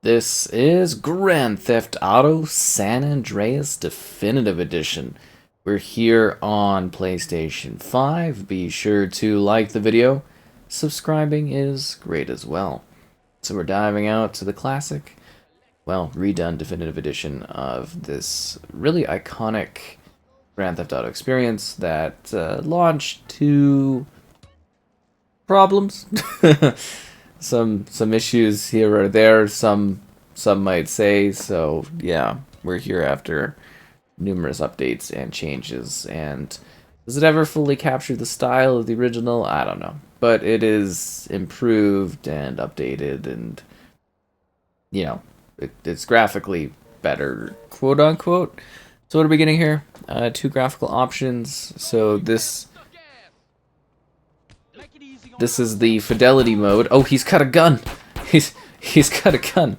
This is Grand Theft Auto San Andreas Definitive Edition. We're here on PlayStation 5. Be sure to like the video. Subscribing is great as well. So we're diving out to the classic, well, redone Definitive Edition of this really iconic Grand Theft Auto experience that launched to problems. some issues here or there, some might say. So yeah, we're here after numerous updates and changes. And does it ever fully capture the style of the original? I don't know, but it is improved and updated, and it's graphically better, quote unquote. So what are we getting here? Two graphical options. So this is the fidelity mode. Oh, he's got a gun. He's got a gun.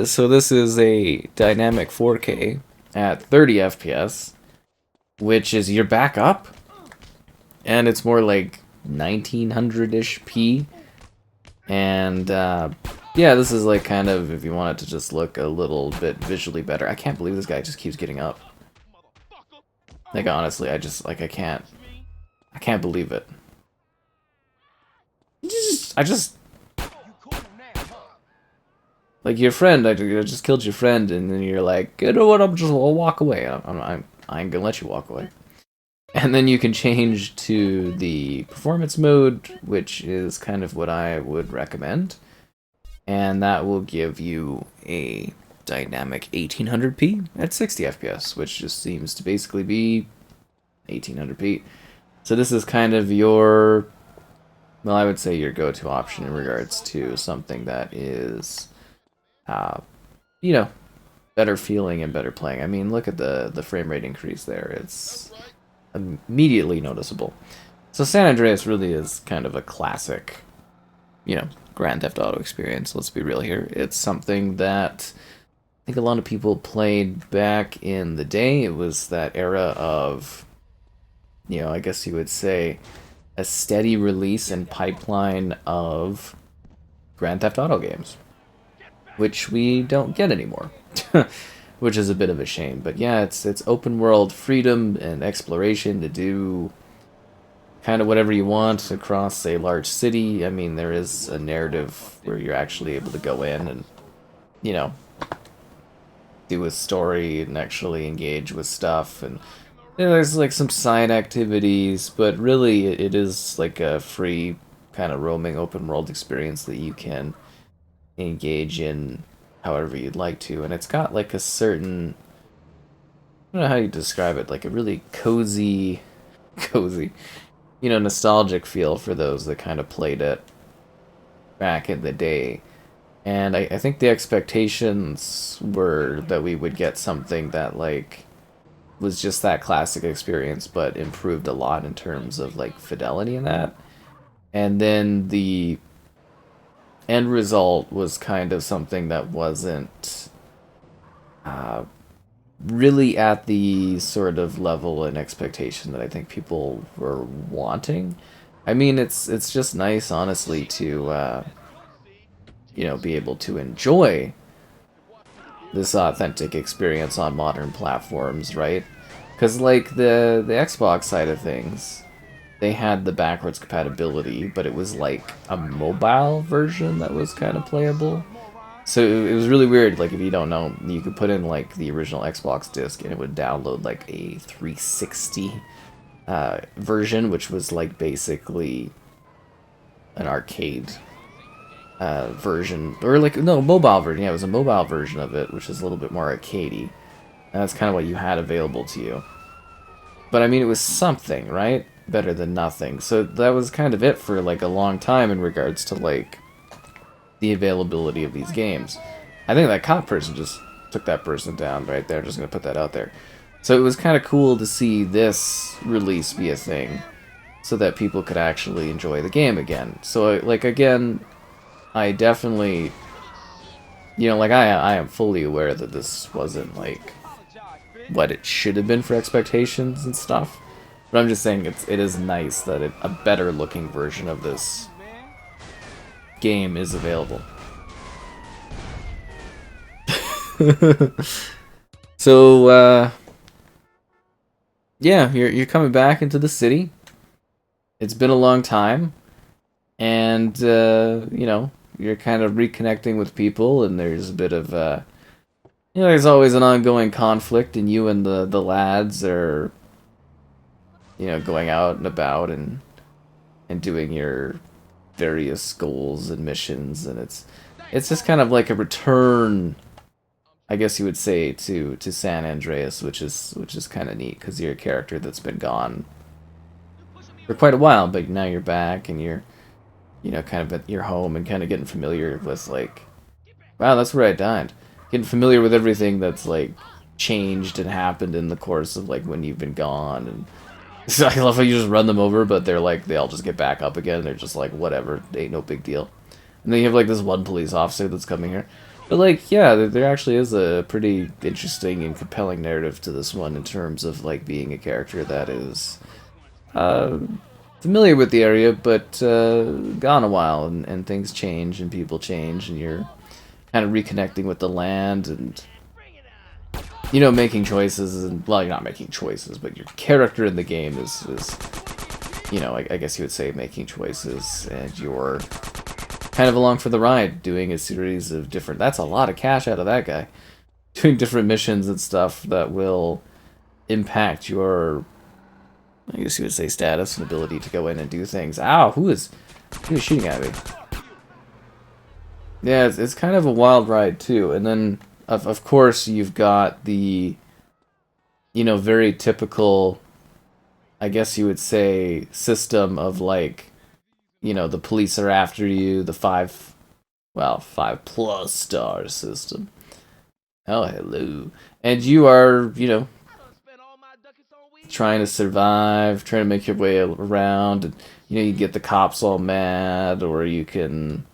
So this is a dynamic 4K at 30 FPS, which is your backup, and it's more like 1900-ish p. And yeah, this is like kind of if you want it to just look a little bit visually better. I can't believe this guy just keeps getting up. Like honestly, I can't believe it. I just like your friend. I just killed your friend, and then you're like, you know what? I'll walk away. I ain't gonna let you walk away. And then you can change to the performance mode, which is kind of what I would recommend, and that will give you a dynamic 1800p at 60 FPS, which just seems to basically be 1800p. So this is kind of your, well, I would say your go-to option in regards to something that is, better feeling and better playing. I mean, look at the frame rate increase there. It's immediately noticeable. So San Andreas really is kind of a classic, Grand Theft Auto experience. Let's be real here. It's something that I think a lot of people played back in the day. It was that era of, I guess you would say, a steady release and pipeline of Grand Theft Auto games, which we don't get anymore, which is a bit of a shame. But yeah, it's open world freedom and exploration to do kind of whatever you want across a large city. I mean, there is a narrative where you're actually able to go in and, do a story and actually engage with stuff, and there's like some side activities, but really it is like a free kind of roaming open world experience that you can engage in however you'd like to. And it's got like a certain, I don't know how you describe it, like a really cozy, nostalgic feel for those that kind of played it back in the day. And I think the expectations were that we would get something that like was just that classic experience, but improved a lot in terms of like fidelity in that. And then the end result was kind of something that wasn't really at the sort of level and expectation that I think people were wanting. I mean, it's just nice, honestly, to be able to enjoy this authentic experience on modern platforms, right? Because like the Xbox side of things, they had the backwards compatibility, but it was like a mobile version that was kind of playable. So it was really weird. Like if you don't know, you could put in like the original Xbox disc and it would download like a 360 version, which was like basically an arcade version, or like, no, mobile version. Yeah, it was a mobile version of it, which is a little bit more arcadey. And that's kind of what you had available to you. But I mean, it was something, right? Better than nothing. So that was kind of it for like a long time in regards to like the availability of these games. I think that cop person just took that person down right there. Just gonna put that out there. So it was kind of cool to see this release be a thing, so that people could actually enjoy the game again. So like again, I definitely, like I am fully aware that this wasn't like what it should have been for expectations and stuff. But I'm just saying it is nice that a better looking version of this game is available. So, yeah, you're coming back into the city. It's been a long time, and you know, you're kind of reconnecting with people, and there's a bit of you know, there's always an ongoing conflict, and you and the lads are, you know, going out and about and doing your various goals and missions, and it's just kind of like a return, I guess you would say, to San Andreas, which is kind of neat because you're a character that's been gone for quite a while, but now you're back and you're, you know, kind of at your home and kind of getting familiar with, like, wow, that's where I died. Getting familiar with everything that's like changed and happened in the course of like when you've been gone, and so I love how you just run them over, but they're like they all just get back up again. They're just like whatever, ain't no big deal. And then you have like this one police officer that's coming here. But like, yeah, there actually is a pretty interesting and compelling narrative to this one in terms of like being a character that is uh, familiar with the area, but gone a while, and things change and people change, and you're kind of reconnecting with the land and, you know, making choices. And well, you're not making choices, but your character in the game is you know, I guess you would say making choices, and you're kind of along for the ride, doing a series of different, that's a lot of cash out of that guy, doing different missions and stuff that will impact your, I guess you would say, status and ability to go in and do things. Ow, who is shooting at me? Yeah, it's kind of a wild ride too. And then of course you've got the, you know, very typical, I guess you would say, system of like, you know, the police are after you, the five plus star system. Oh, hello. And you are, you know, trying to survive, trying to make your way around, and you know, you get the cops all mad, or you can,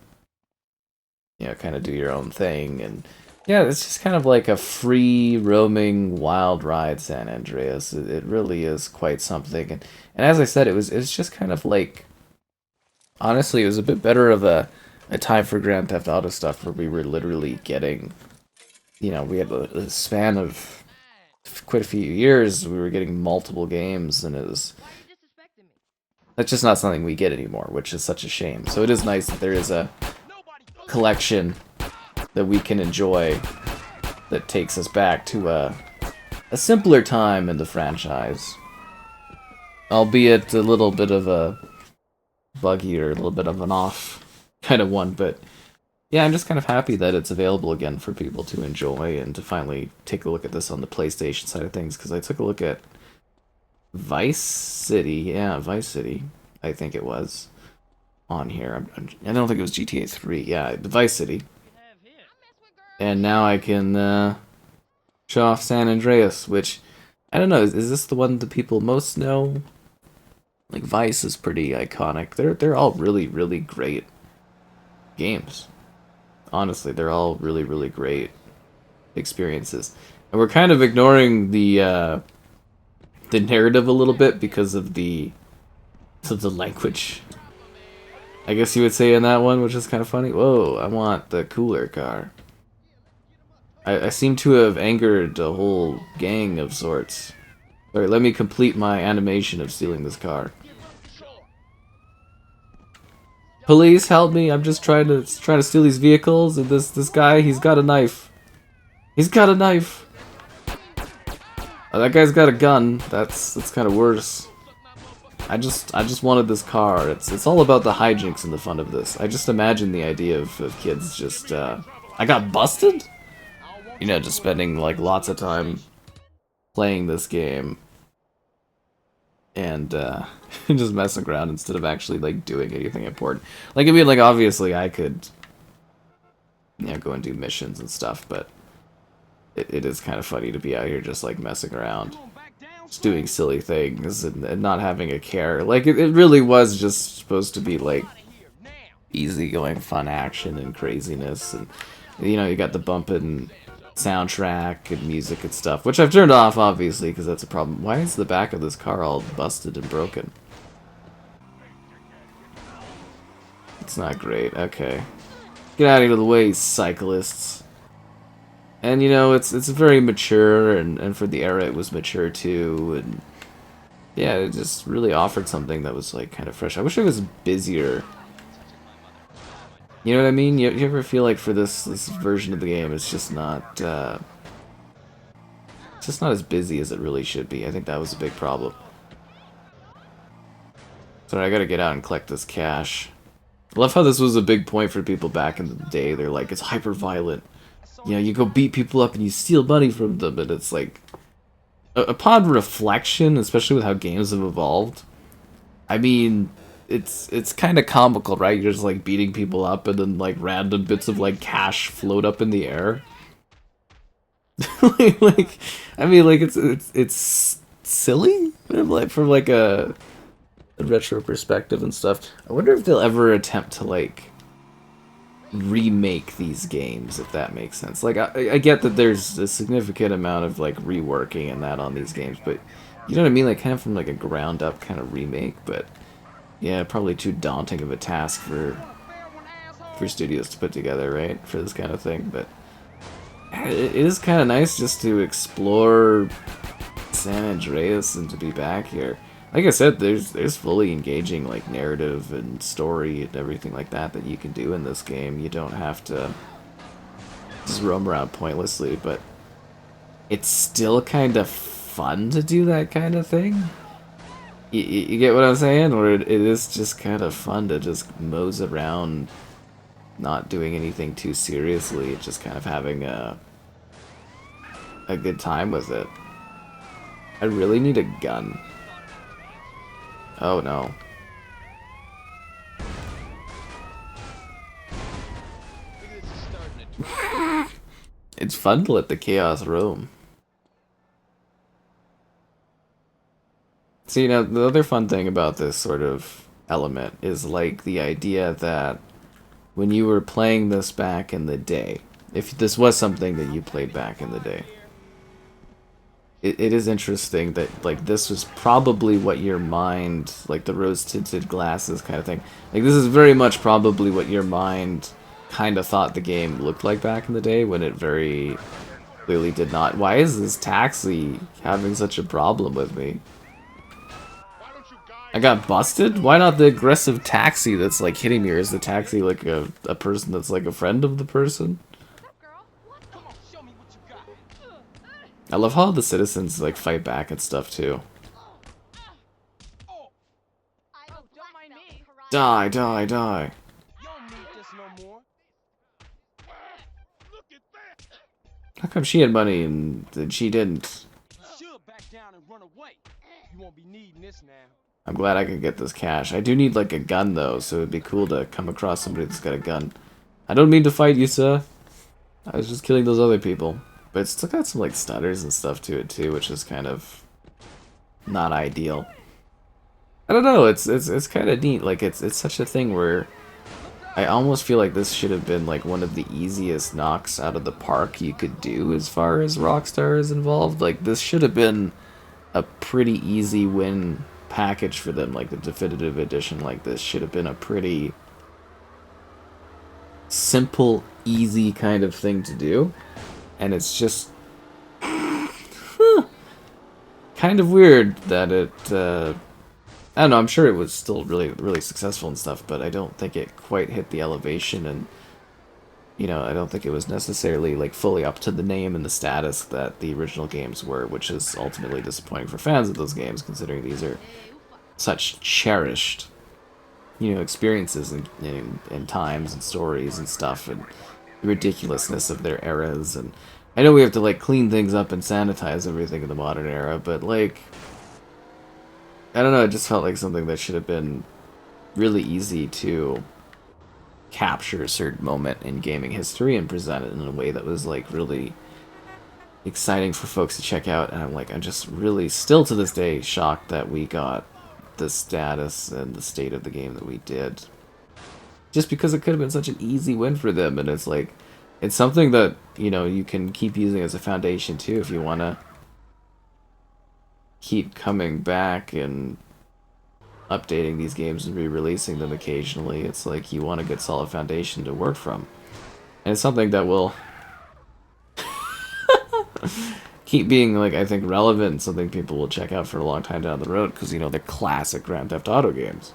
you know, kind of do your own thing. And yeah, it's just kind of like a free roaming wild ride, San Andreas. It really is quite something. And as I said, it was just kind of like, honestly, it was a bit better of a time for Grand Theft Auto stuff where we were literally getting, you know, we had a span of quite a few years, we were getting multiple games, and it was, that's just not something we get anymore, which is such a shame. So it is nice that there is a collection that we can enjoy that takes us back to a simpler time in the franchise. Albeit a little bit of a buggy or a little bit of an off kind of one, but yeah, I'm just kind of happy that it's available again for people to enjoy and to finally take a look at this on the PlayStation side of things, because I took a look at Vice City, yeah, Vice City, I think it was, on here. I don't think it was GTA 3, yeah, the Vice City. And now I can show off San Andreas, which, I don't know, is this the one that people most know? Like, Vice is pretty iconic. They're all really, really great games. Honestly, they're all really, really great experiences. And we're kind of ignoring the narrative a little bit because of the language, I guess you would say, in that one, which is kind of funny. Whoa, I want the cooler car. I seem to have angered a whole gang of sorts. Alright, let me complete my animation of stealing this car. Police, help me! I'm just trying to steal these vehicles, and this guy, he's got a knife. He's got a knife. Oh, that guy's got a gun. That's kind of worse. I just wanted this car. It's all about the hijinks and the fun of this. I just imagine the idea of kids just I got busted? You know, just spending like lots of time playing this game and just messing around instead of actually like doing anything important. Like, I mean, like, obviously I could, you know, go and do missions and stuff, but it is kind of funny to be out here just like messing around, just doing silly things and not having a care. Like, it really was just supposed to be like easygoing fun action and craziness, and you know, you got the bumping soundtrack and music and stuff, which I've turned off, obviously, because that's a problem. Why is the back of this car all busted and broken? It's not great. Okay. Get out of the way, cyclists. And you know, it's very mature, and for the era it was mature too, and yeah, it just really offered something that was like kind of fresh. I wish it was busier. You know what I mean? You ever feel like for this version of the game, it's just not as busy as it really should be. I think that was a big problem. So I gotta get out and collect this cash. I love how this was a big point for people back in the day. They're like, it's hyper violent. You know, you go beat people up and you steal money from them, and it's like, upon reflection, especially with how games have evolved, I mean, it's kind of comical, right? You're just like beating people up, and then like random bits of like cash float up in the air. like, I mean, like it's silly, like from like a retro perspective and stuff. I wonder if they'll ever attempt to like remake these games, if that makes sense. Like I get that there's a significant amount of like reworking and that on these games, but you know what I mean, like kind of from like a ground up kind of remake. But yeah, probably too daunting of a task for studios to put together, right, for this kind of thing. But it is kind of nice just to explore San Andreas and to be back here. Like I said, there's fully engaging like narrative and story and everything like that that you can do in this game. You don't have to just roam around pointlessly, but it's still kind of fun to do that kind of thing. You get what I'm saying? Or it is just kind of fun to just mose around, not doing anything too seriously, just kind of having a good time with it. I really need a gun. Oh no. It's fun to let the chaos roam. See, now, the other fun thing about this sort of element is like the idea that when you were playing this back in the day, if this was something that you played back in the day, it is interesting that like this was probably what your mind, like the rose-tinted glasses kind of thing, like this is very much probably what your mind kind of thought the game looked like back in the day, when it very clearly did not. Why is this taxi having such a problem with me? I got busted? Why not the aggressive taxi that's like hitting me? Or is the taxi like a person that's like a friend of the person? I love how the citizens like fight back and stuff too. Die, die, die. How come she had money and she didn't? I'm glad I could get this cash. I do need like a gun though, so it'd be cool to come across somebody that's got a gun. I don't mean to fight you, sir. I was just killing those other people. But it's still got some like stutters and stuff to it too, which is kind of not ideal. I don't know, it's kind of neat. Like it's such a thing where I almost feel like this should have been like one of the easiest knocks out of the park you could do as far as Rockstar is involved. Like this should have been a pretty easy win package for them. Like the definitive edition like this should have been a pretty simple, easy kind of thing to do. And it's just kind of weird that it, I don't know, I'm sure it was still really successful and stuff, but I don't think it quite hit the elevation, and, you know, I don't think it was necessarily, like, fully up to the name and the status that the original games were, which is ultimately disappointing for fans of those games, considering these are such cherished, you know, experiences and times and stories and stuff, and the ridiculousness of their eras. And I know we have to like clean things up and sanitize everything in the modern era, but like I don't know, it just felt like something that should have been really easy to capture a certain moment in gaming history and present it in a way that was like really exciting for folks to check out. And I'm just really still to this day shocked that we got the status and the state of the game that we did. Just because it could have been such an easy win for them, and it's like, it's something that, you know, you can keep using as a foundation too if you want to keep coming back and updating these games and re-releasing them occasionally. It's like you want a good solid foundation to work from. And it's something that will keep being, like, I think, relevant and something people will check out for a long time down the road, because, you know, they're classic Grand Theft Auto games.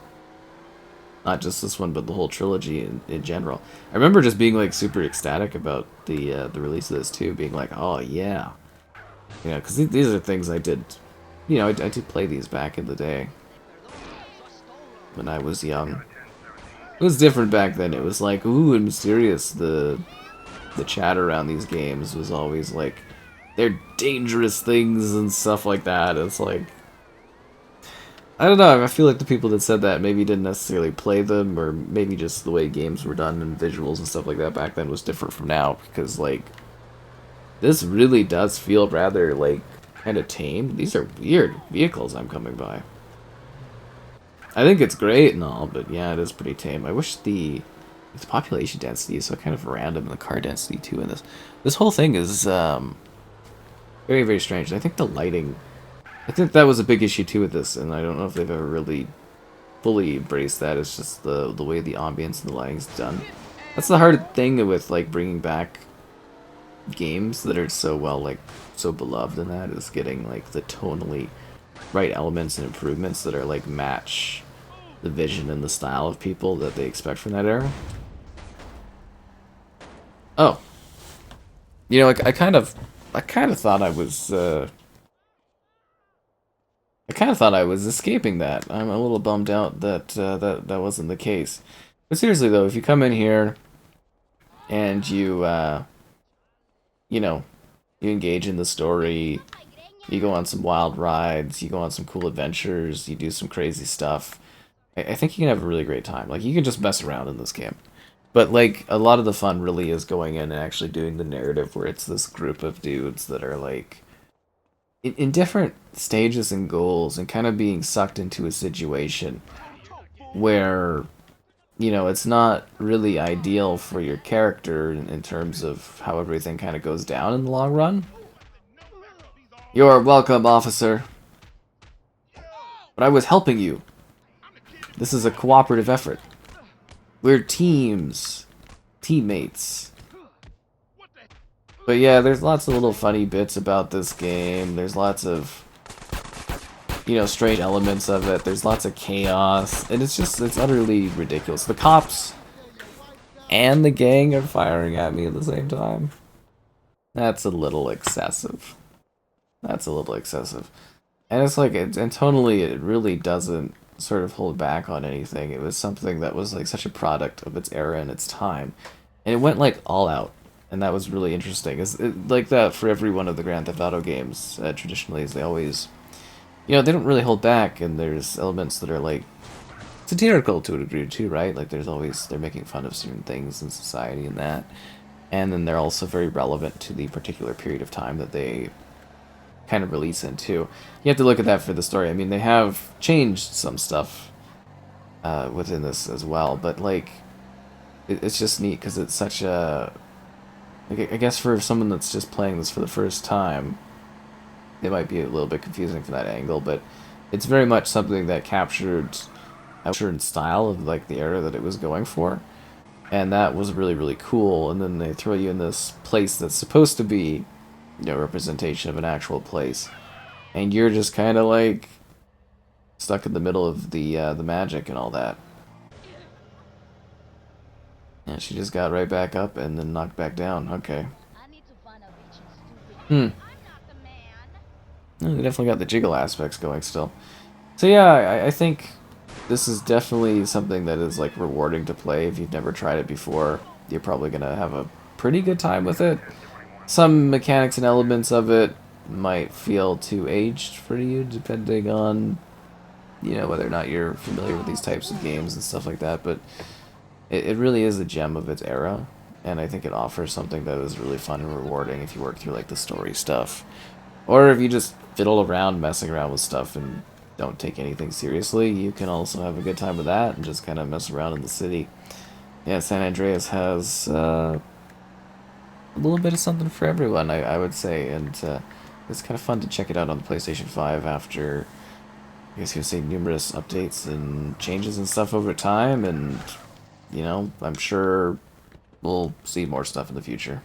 Not just this one, but the whole trilogy in general. I remember just being, like, super ecstatic about the release of this, too, being like, oh, yeah. You know, because these are things I did, you know, I did play these back in the day when I was young. It was different back then. It was like, ooh, and mysterious. The chat around these games was always like, they're dangerous things and stuff like that. It's like, I don't know, I feel like the people that said that maybe didn't necessarily play them, or maybe just the way games were done and visuals and stuff like that back then was different from now, because, like, this really does feel rather, like, kind of tame. These are weird vehicles I'm coming by. I think it's great and all, but yeah, it is pretty tame. I wish the population density is so kind of random, and the car density too in this. This whole thing is very, very strange. And I think the lighting, I think that was a big issue too with this, and I don't know if they've ever really fully embraced that. It's just the way the ambience and the lighting's done. That's the hard thing with, like, bringing back games that are so well, like, so beloved, and that is getting, like, the tonally right elements and improvements that are, like, match the vision and the style of people that they expect from that era. Oh, you know, I kind of thought I was escaping that. I'm a little bummed out that that wasn't the case. But seriously though, if you come in here and you know, you engage in the story, you go on some wild rides, you go on some cool adventures, you do some crazy stuff, I think you can have a really great time. Like, you can just mess around in this game. But, like, a lot of the fun really is going in and actually doing the narrative, where it's this group of dudes that are, like, in different stages and goals, and kind of being sucked into a situation where, you know, it's not really ideal for your character in terms of how everything kind of goes down in the long run. You're welcome, officer. But I was helping you. This is a cooperative effort. We're teams. Teammates. But yeah, there's lots of little funny bits about this game. There's lots of, you know, strange elements of it. There's lots of chaos. And it's just, it's utterly ridiculous. The cops and the gang are firing at me at the same time. That's a little excessive. That's a little excessive. And it's like, and tonally, it really doesn't sort of hold back on anything. It was something that was, like, such a product of its era and its time. And it went, like, all out. And that was really interesting. Like that for every one of the Grand Theft Auto games, traditionally, is they always, you know, they don't really hold back, and there's elements that are, like, satirical to a degree too, right? Like, there's always, they're making fun of certain things in society and that. And then they're also very relevant to the particular period of time that they kind of release into. You have to look at that for the story. I mean, they have changed some stuff within this as well, but, like, it's just neat because it's such a, like, I guess for someone that's just playing this for the first time, it might be a little bit confusing from that angle, but it's very much something that captured a certain style of, like, the era that it was going for, and that was really, really cool. And then they throw you in this place that's supposed to be, you know, representation of an actual place, and you're just kind of, like, stuck in the middle of the magic and all that. Yeah, she just got right back up and then knocked back down. Okay. Oh, they definitely got the jiggle aspects going still. So yeah, I think this is definitely something that is, like, rewarding to play. If you've never tried it before, you're probably gonna have a pretty good time with it. Some mechanics and elements of it might feel too aged for you, depending on, you know, whether or not you're familiar with these types of games and stuff like that, but it really is a gem of its era, and I think it offers something that is really fun and rewarding if you work through, like, the story stuff. Or if you just fiddle around, messing around with stuff and don't take anything seriously, you can also have a good time with that and just kind of mess around in the city. Yeah, San Andreas has a little bit of something for everyone, I would say, and it's kind of fun to check it out on the PlayStation 5 after, I guess you would say, numerous updates and changes and stuff over time, and, you know, I'm sure we'll see more stuff in the future.